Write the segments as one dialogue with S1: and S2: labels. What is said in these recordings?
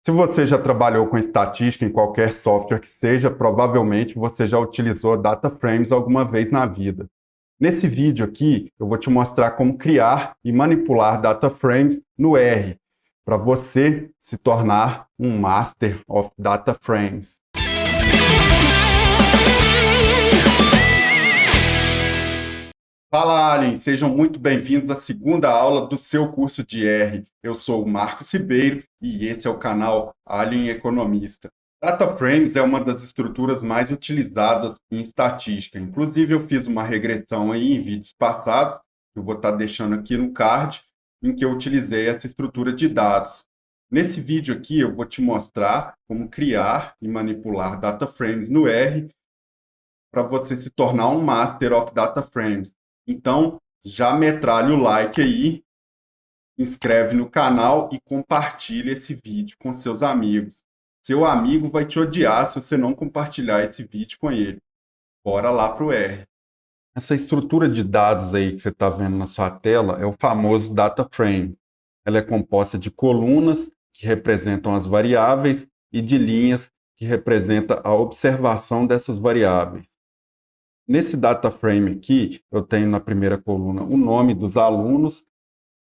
S1: Se você já trabalhou com estatística em qualquer software que seja, provavelmente você já utilizou data frames alguma vez na vida. Nesse vídeo aqui, eu vou te mostrar como criar e manipular data frames no R, para você se tornar um Master of Data Frames. Fala, Alien! Sejam muito bem-vindos à segunda aula do seu curso de R. Eu sou o Marcos Ribeiro e esse é o canal Alien Economista. Data Frames é uma das estruturas mais utilizadas em estatística. Inclusive, eu fiz uma regressão aí em vídeos passados, que eu vou estar deixando aqui no card, em que eu utilizei essa estrutura de dados. Nesse vídeo aqui, eu vou te mostrar como criar e manipular data frames no R para você se tornar um Master of Data Frames. Então, já metralha o like aí, inscreve no canal e compartilha esse vídeo com seus amigos. Seu amigo vai te odiar se você não compartilhar esse vídeo com ele. Bora lá para o R. Essa estrutura de dados aí que você está vendo na sua tela é o famoso data frame. Ela é composta de colunas, que representam as variáveis, e de linhas, que representam a observação dessas variáveis. Nesse data frame aqui, eu tenho na primeira coluna o nome dos alunos,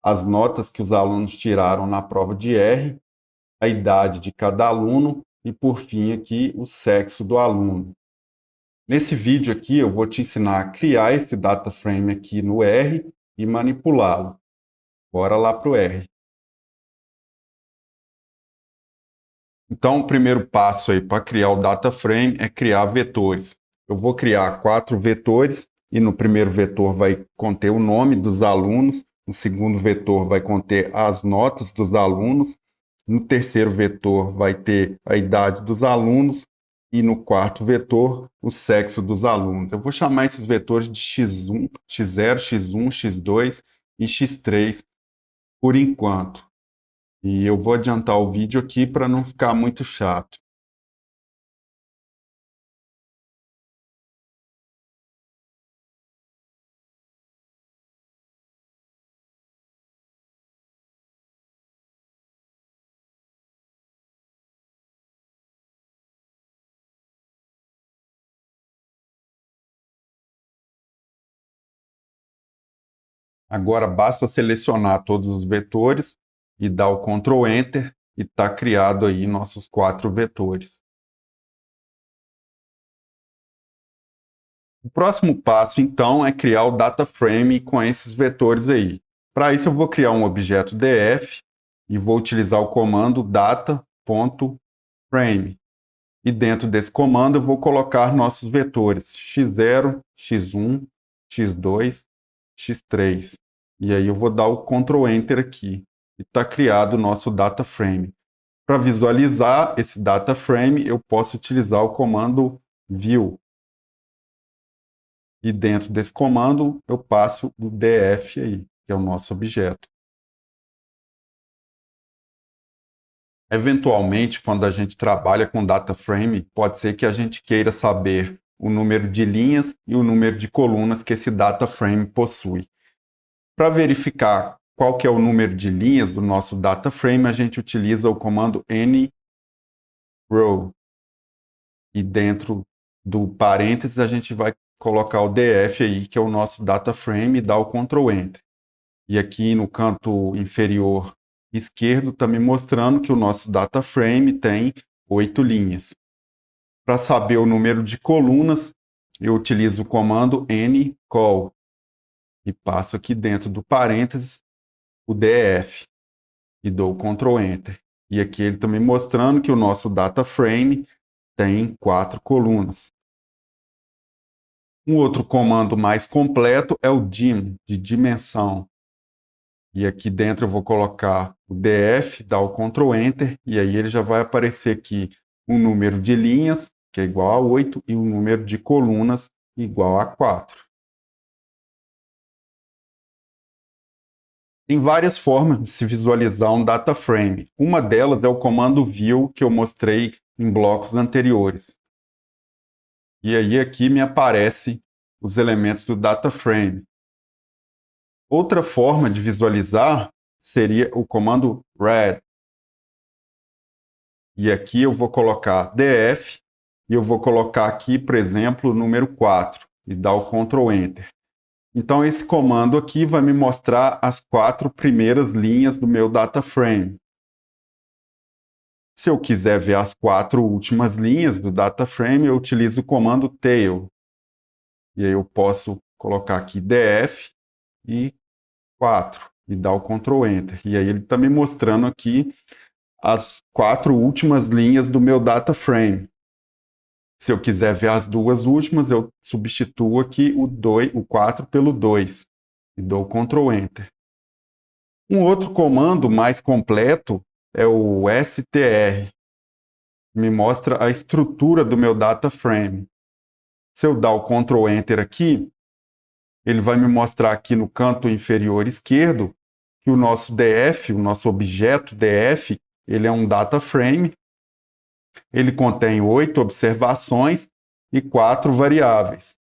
S1: as notas que os alunos tiraram na prova de R, a idade de cada aluno e, por fim, aqui o sexo do aluno. Nesse vídeo aqui, eu vou te ensinar a criar esse data frame aqui no R e manipulá-lo. Bora lá para o R. Então, o primeiro passo aí para criar o data frame é criar vetores. Eu vou criar 4 vetores e no primeiro vetor vai conter o nome dos alunos, no segundo vetor vai conter as notas dos alunos, no terceiro vetor vai ter a idade dos alunos e no quarto vetor o sexo dos alunos. Eu vou chamar esses vetores de x1, x0, x1, x2 e x3 por enquanto. E eu vou adiantar o vídeo aqui para não ficar muito chato. Agora basta selecionar todos os vetores e dar o Ctrl Enter e está criado aí nossos 4 vetores. O próximo passo, então, é criar o data frame com esses vetores aí. Para isso, eu vou criar um objeto df e vou utilizar o comando data.frame. E dentro desse comando, eu vou colocar nossos vetores x0, x1, x2, x3. E aí eu vou dar o Ctrl Enter aqui. E está criado o nosso data frame. Para visualizar esse data frame, eu posso utilizar o comando view. E dentro desse comando, eu passo o df aí, que é o nosso objeto. Eventualmente, quando a gente trabalha com data frame, pode ser que a gente queira saber o número de linhas e o número de colunas que esse data frame possui. Para verificar qual que é o número de linhas do nosso data frame, a gente utiliza o comando nrow. E dentro do parênteses, a gente vai colocar o df aí, que é o nosso data frame, e dar o Ctrl Enter. E aqui no canto inferior esquerdo está me mostrando que o nosso data frame tem 8 linhas. Para saber o número de colunas, eu utilizo o comando ncol e passo aqui dentro do parênteses o df e dou o Ctrl Enter. E aqui ele está me mostrando que o nosso data frame tem 4 colunas. Um outro comando mais completo é o dim, de dimensão. E aqui dentro eu vou colocar o df, dar o Ctrl Enter, e aí ele já vai aparecer aqui o número de linhas, que é igual a 8, e o número de colunas, igual a 4. Tem várias formas de se visualizar um data frame. Uma delas é o comando view, que eu mostrei em blocos anteriores. E aí aqui me aparecem os elementos do data frame. Outra forma de visualizar seria o comando read. E aqui eu vou colocar df, e eu vou colocar aqui, por exemplo, o número 4, e dar o Ctrl Enter. Então, esse comando aqui vai me mostrar as 4 primeiras linhas do meu data frame. Se eu quiser ver as 4 últimas linhas do data frame, eu utilizo o comando tail. E aí eu posso colocar aqui df e 4 e dar o Ctrl Enter. E aí ele está me mostrando aqui as 4 últimas linhas do meu data frame. Se eu quiser ver as 2 últimas, eu substituo aqui o 4 pelo 2 e dou o Ctrl Enter. Um outro comando mais completo é o str. Me mostra a estrutura do meu data frame. Se eu dar o Ctrl Enter aqui, ele vai me mostrar aqui no canto inferior esquerdo que o nosso DF, o nosso objeto DF, ele é um data frame. Ele contém 8 observações e 4 variáveis.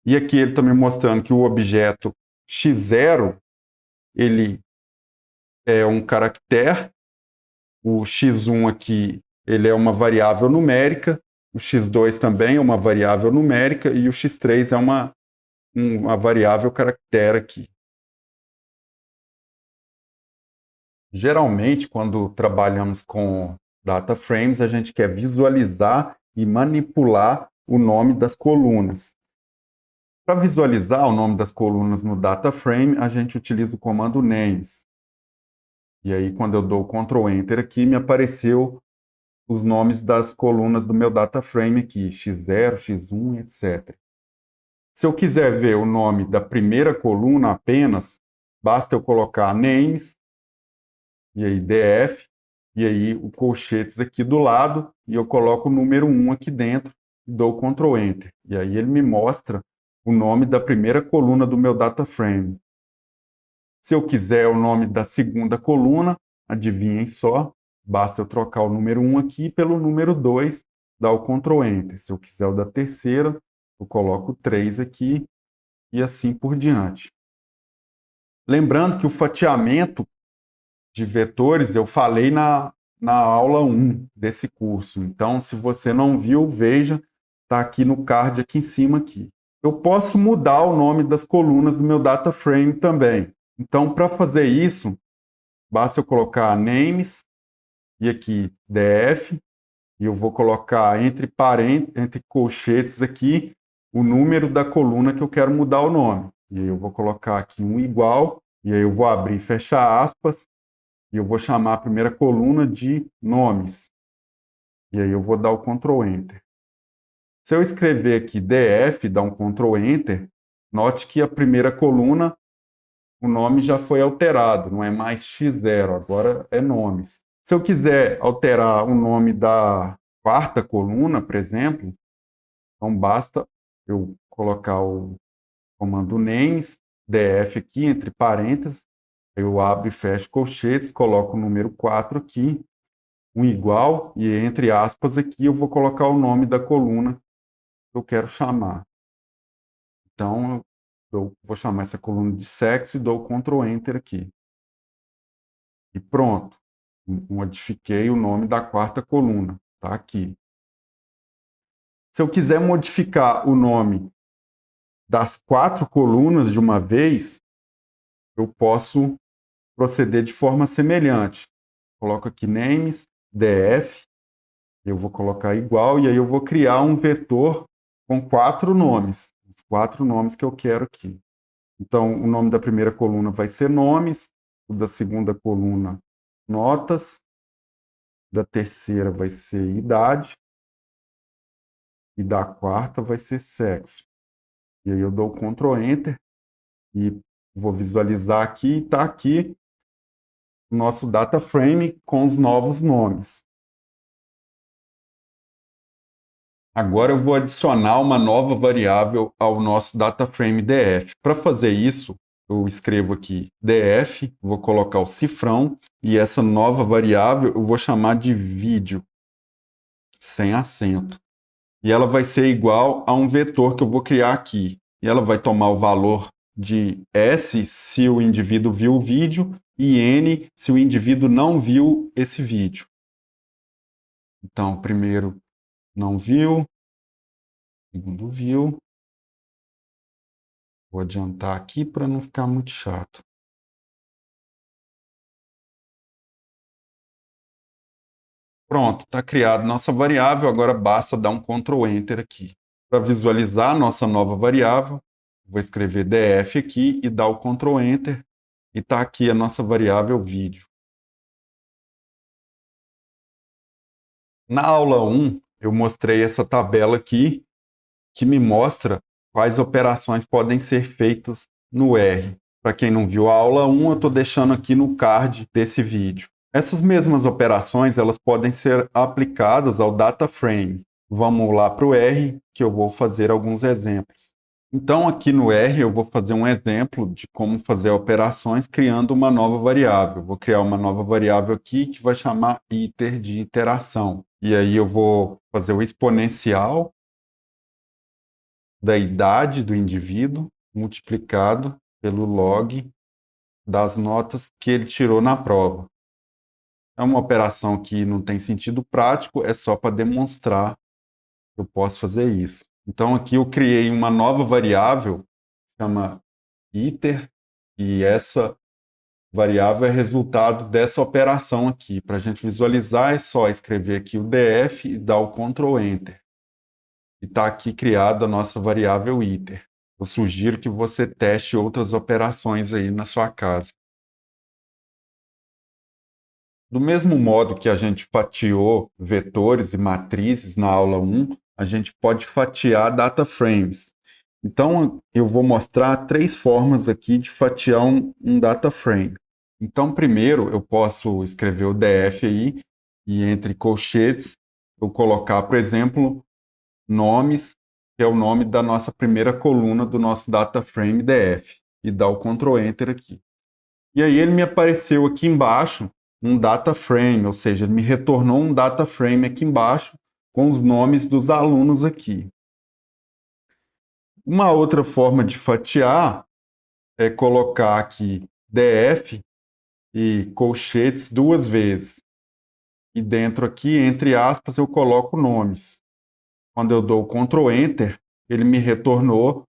S1: E aqui ele está me mostrando que o objeto x0 ele é um caractere, o x1 aqui ele é uma variável numérica, o x2 também é uma variável numérica e o x3 é uma variável caractere aqui. Geralmente, quando trabalhamos com data frames, a gente quer visualizar e manipular o nome das colunas. Para visualizar o nome das colunas no data frame, a gente utiliza o comando names. E aí, quando eu dou o Ctrl Enter aqui, me apareceu os nomes das colunas do meu data frame aqui, x0, x1, etc. Se eu quiser ver o nome da primeira coluna apenas, basta eu colocar names, e aí df, e aí o colchetes aqui do lado, e eu coloco o número 1 aqui dentro, e dou o Ctrl Enter. E aí ele me mostra o nome da primeira coluna do meu data frame. Se eu quiser o nome da segunda coluna, adivinhem só, basta eu trocar o número 1 aqui pelo número 2, dar o Ctrl Enter. Se eu quiser o da terceira, eu coloco o 3 aqui, e assim por diante. Lembrando que o fatiamento de vetores eu falei na aula 1 desse curso. Então, se você não viu, veja, está aqui no card aqui em cima aqui. Eu posso mudar o nome das colunas do meu data frame também. Então, para fazer isso, basta eu colocar names e aqui df, e eu vou colocar entre colchetes aqui o número da coluna que eu quero mudar o nome. E aí eu vou colocar aqui um igual, e aí eu vou abrir e fechar aspas, e eu vou chamar a primeira coluna de nomes. E aí eu vou dar o Ctrl Enter. Se eu escrever aqui df, dar um Ctrl Enter, note que a primeira coluna, o nome já foi alterado, não é mais x0, agora é nomes. Se eu quiser alterar o nome da quarta coluna, por exemplo, então basta eu colocar o comando names, df aqui, entre parênteses, eu abro e fecho colchetes, coloco o número 4 aqui, um igual, e entre aspas aqui eu vou colocar o nome da coluna que eu quero chamar. Então, eu vou chamar essa coluna de sexo e dou o Ctrl Enter aqui. E pronto. Modifiquei o nome da quarta coluna. Está aqui. Se eu quiser modificar o nome das 4 colunas de uma vez, eu posso proceder de forma semelhante. Coloco aqui names, df, eu vou colocar igual, e aí eu vou criar um vetor com 4 nomes. Os 4 nomes que eu quero aqui. Então, o nome da primeira coluna vai ser nomes, o da segunda coluna, notas, da terceira vai ser idade, e da quarta vai ser sexo. E aí eu dou o Ctrl Enter, e vou visualizar aqui, e está aqui o nosso data frame com os novos nomes. Agora eu vou adicionar uma nova variável ao nosso data frame df. Para fazer isso, eu escrevo aqui df, vou colocar o cifrão, e essa nova variável eu vou chamar de vídeo, sem acento. E ela vai ser igual a um vetor que eu vou criar aqui. E ela vai tomar o valor de S se o indivíduo viu o vídeo e N se o indivíduo não viu esse vídeo. Então, primeiro não viu, segundo viu. Vou adiantar aqui para não ficar muito chato. Pronto, está criada nossa variável, agora basta dar um Ctrl Enter aqui. Para visualizar a nossa nova variável, vou escrever df aqui e dar o Ctrl Enter, e está aqui a nossa variável vídeo. Na aula 1, eu mostrei essa tabela aqui, que me mostra quais operações podem ser feitas no R. Para quem não viu a aula 1, eu estou deixando aqui no card desse vídeo. Essas mesmas operações elas podem ser aplicadas ao data frame. Vamos lá para o R, que eu vou fazer alguns exemplos. Então, aqui no R, eu vou fazer um exemplo de como fazer operações criando uma nova variável. Vou criar uma nova variável aqui que vai chamar iter de iteração. E aí eu vou fazer o exponencial da idade do indivíduo multiplicado pelo log das notas que ele tirou na prova. É uma operação que não tem sentido prático, é só para demonstrar que eu posso fazer isso. Então aqui eu criei uma nova variável, chama iter, e essa variável é resultado dessa operação aqui. Para a gente visualizar, é só escrever aqui o df e dar o Ctrl Enter. E está aqui criada a nossa variável iter. Eu sugiro que você teste outras operações aí na sua casa. Do mesmo modo que a gente fatiou vetores e matrizes na aula 1, a gente pode fatiar data frames. Então, eu vou mostrar 3 formas aqui de fatiar um data frame. Então, primeiro, eu posso escrever o df aí, e entre colchetes, eu colocar, por exemplo, nomes, que é o nome da nossa primeira coluna do nosso data frame df, e dar o Ctrl Enter aqui. E aí ele me apareceu aqui embaixo um data frame, ou seja, ele me retornou um data frame aqui embaixo com os nomes dos alunos aqui. Uma outra forma de fatiar é colocar aqui df e colchetes 2 vezes. E dentro aqui, entre aspas, eu coloco nomes. Quando eu dou o Ctrl Enter, ele me retornou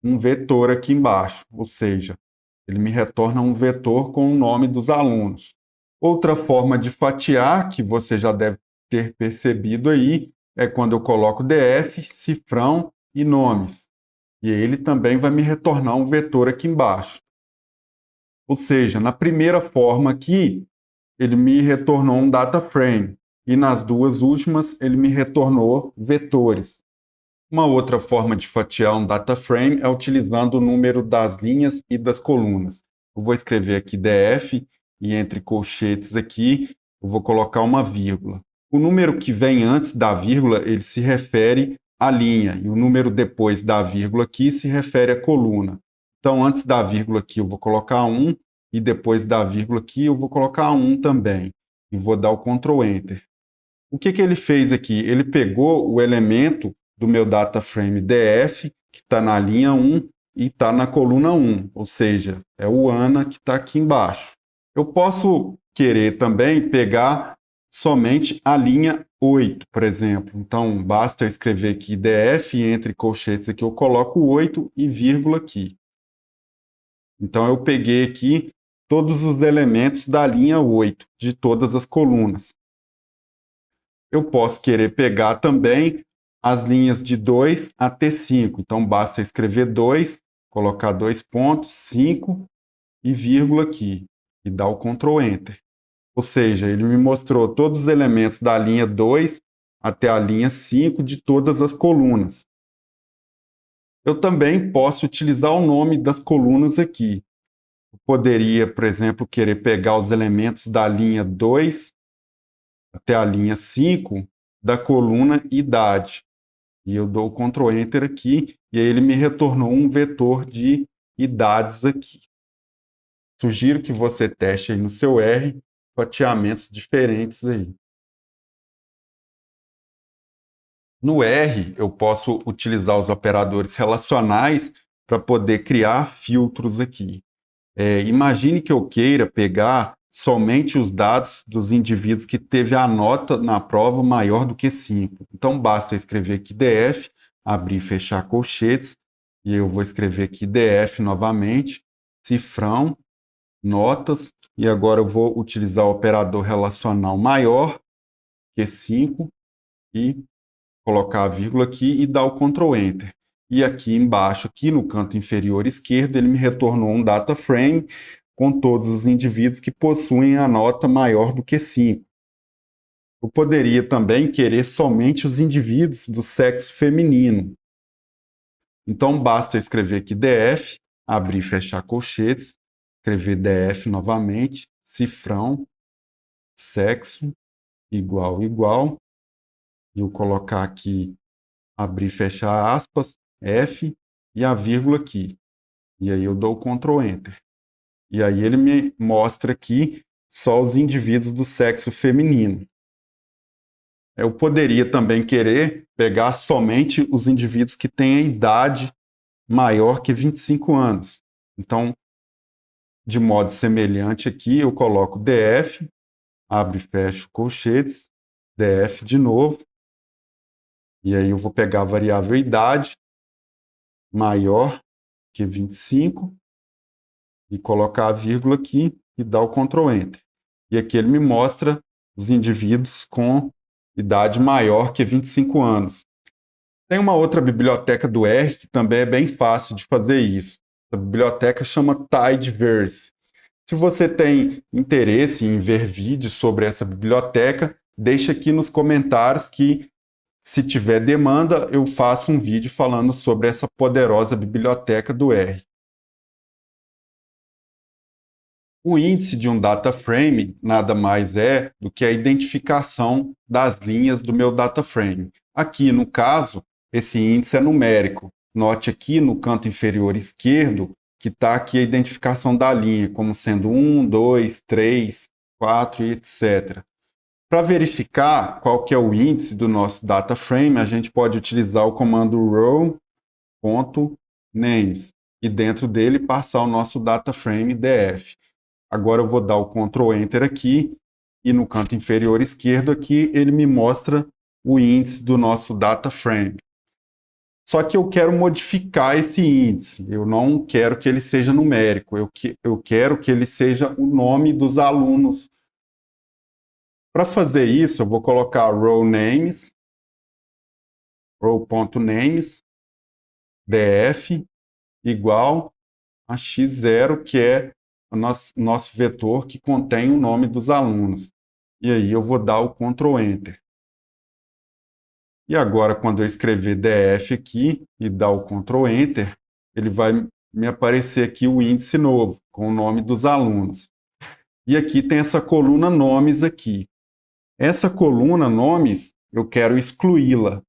S1: um vetor aqui embaixo, ou seja, ele me retorna um vetor com o nome dos alunos. Outra forma de fatiar, que você já deve ter percebido aí, é quando eu coloco df, cifrão e nomes. E ele também vai me retornar um vetor aqui embaixo. Ou seja, na primeira forma aqui, ele me retornou um data frame. E nas duas últimas, ele me retornou vetores. Uma outra forma de fatiar um data frame é utilizando o número das linhas e das colunas. Eu vou escrever aqui df e entre colchetes aqui eu vou colocar uma vírgula. O número que vem antes da vírgula, ele se refere à linha, e o número depois da vírgula aqui se refere à coluna. Então, antes da vírgula aqui eu vou colocar 1, e depois da vírgula aqui eu vou colocar 1 também. E vou dar o Ctrl Enter. O que ele fez aqui? Ele pegou o elemento do meu data frame df, que está na linha 1 e está na coluna 1, ou seja, é o ANA que está aqui embaixo. Eu posso querer também pegar somente a linha 8, por exemplo. Então, basta eu escrever aqui df, e entre colchetes aqui eu coloco 8 e vírgula aqui. Então, eu peguei aqui todos os elementos da linha 8, de todas as colunas. Eu posso querer pegar também as linhas de 2 até 5. Então, basta escrever 2, colocar 2 pontos, 5 e vírgula aqui, e dar o Ctrl Enter. Ou seja, ele me mostrou todos os elementos da linha 2 até a linha 5 de todas as colunas. Eu também posso utilizar o nome das colunas aqui. Eu poderia, por exemplo, querer pegar os elementos da linha 2 até a linha 5 da coluna idade. E eu dou o Ctrl Enter aqui, e aí ele me retornou um vetor de idades aqui. Sugiro que você teste aí no seu R fatiamentos diferentes aí. No R, eu posso utilizar os operadores relacionais para poder criar filtros aqui. Imagine que eu queira pegar somente os dados dos indivíduos que teve a nota na prova maior do que 5. Então, basta eu escrever aqui DF, abrir e fechar colchetes, e eu vou escrever aqui DF novamente, cifrão, notas, e agora eu vou utilizar o operador relacional maior que 5 e colocar a vírgula aqui e dar o Ctrl Enter. E aqui embaixo, aqui no canto inferior esquerdo, ele me retornou um data frame com todos os indivíduos que possuem a nota maior do que 5. Eu poderia também querer somente os indivíduos do sexo feminino. Então, basta eu escrever aqui DF, abrir e fechar colchetes, escrever DF novamente, cifrão, sexo, igual, igual, e eu colocar aqui, abrir e fechar aspas, F, e a vírgula aqui. E aí eu dou o Ctrl Enter. E aí ele me mostra aqui só os indivíduos do sexo feminino. Eu poderia também querer pegar somente os indivíduos que têm a idade maior que 25 anos. Então, de modo semelhante aqui, eu coloco DF, abre e fecho colchetes, DF de novo, e aí eu vou pegar a variável idade maior que 25 e colocar a vírgula aqui e dar o Ctrl Enter. E aqui ele me mostra os indivíduos com idade maior que 25 anos. Tem uma outra biblioteca do R que também é bem fácil de fazer isso. A biblioteca chama Tidyverse. Se você tem interesse em ver vídeos sobre essa biblioteca, deixa aqui nos comentários que, se tiver demanda, eu faço um vídeo falando sobre essa poderosa biblioteca do R. O índice de um data frame nada mais é do que a identificação das linhas do meu data frame. Aqui, no caso, esse índice é numérico. Note aqui no canto inferior esquerdo que está aqui a identificação da linha, como sendo 1, 2, 3, 4 e etc. Para verificar qual que é o índice do nosso data frame, a gente pode utilizar o comando row.names e dentro dele passar o nosso data frame df. Agora eu vou dar o Ctrl Enter aqui e no canto inferior esquerdo aqui ele me mostra o índice do nosso data frame. Só que eu quero modificar esse índice, eu não quero que ele seja numérico, eu quero que ele seja o nome dos alunos. Para fazer isso, eu vou colocar row.names, df, igual a x0, que é o nosso vetor que contém o nome dos alunos. E aí eu vou dar o Ctrl Enter. E agora, quando eu escrever DF aqui e dar o Ctrl Enter, ele vai me aparecer aqui o índice novo, com o nome dos alunos. E aqui tem essa coluna nomes aqui. Essa coluna nomes, eu quero excluí-la.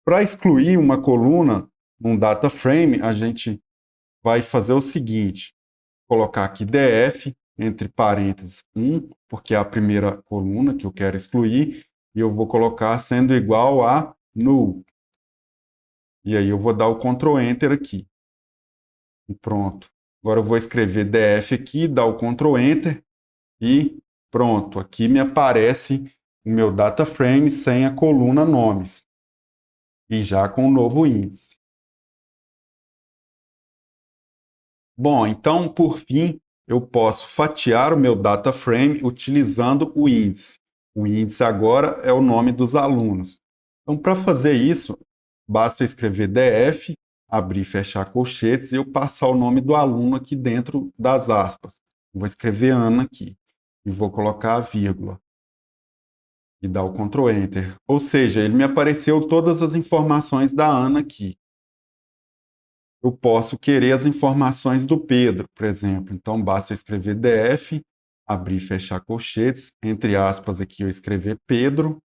S1: Para excluir uma coluna num data frame, a gente vai fazer o seguinte: colocar aqui DF, entre parênteses 1, porque é a primeira coluna que eu quero excluir, e eu vou colocar sendo igual a null. E aí eu vou dar o Ctrl Enter aqui. E pronto. Agora eu vou escrever DF aqui, dar o Ctrl Enter e pronto. Aqui me aparece o meu data frame sem a coluna nomes. E já com o novo índice. Bom, então, por fim, eu posso fatiar o meu data frame utilizando o índice. O índice agora é o nome dos alunos. Então, para fazer isso, basta escrever DF, abrir e fechar colchetes e eu passar o nome do aluno aqui dentro das aspas. Vou escrever Ana aqui e vou colocar a vírgula e dar o Ctrl Enter. Ou seja, ele me apareceu todas as informações da Ana aqui. Eu posso querer as informações do Pedro, por exemplo. Então, basta eu escrever DF, abrir e fechar colchetes, entre aspas aqui eu escrever Pedro,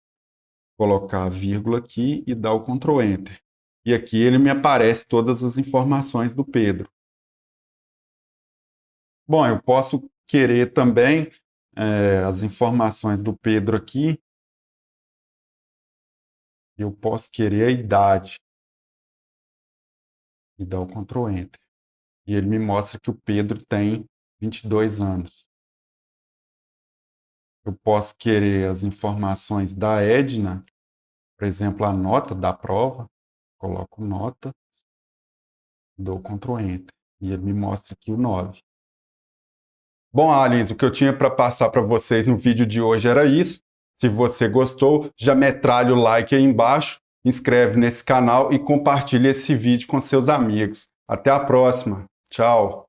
S1: colocar a vírgula aqui e dar o Ctrl Enter. E aqui ele me aparece todas as informações do Pedro. Bom, eu posso querer também as informações do Pedro aqui. Eu posso querer a idade e dar o Ctrl Enter. E ele me mostra que o Pedro tem 22 anos. Eu posso querer as informações da Edna, por exemplo, a nota da prova, coloco nota, dou Ctrl Enter, e ele me mostra aqui o 9. Bom, aliens, o que eu tinha para passar para vocês no vídeo de hoje era isso. Se você gostou, já metralha o like aí embaixo, inscreve nesse canal e compartilha esse vídeo com seus amigos. Até a próxima. Tchau.